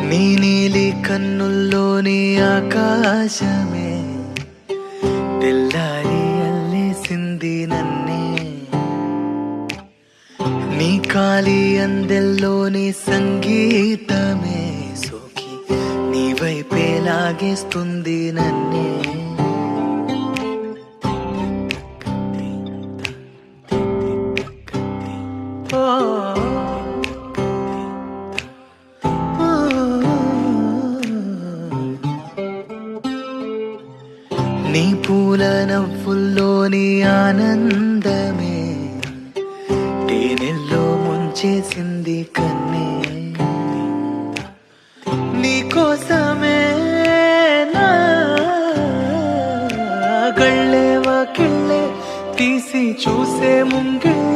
నీ నీలి కన్నుల్లోని ఆకాశమే తెల్లారి అల్లేసింది నన్నే. నీ కాలి అందెల్లోని సంగీతమే సోకి నీ వైపే లాగేస్తుంది నన్నే. నీ పూల నవ్వుల్లోని ఆనందమే తేనెల్లో ముంచేసింది కన్నే. నీ కోసమే నా గళ్ళే వాకిళ్ళే తీసి చూసే ముంగిళ్ళే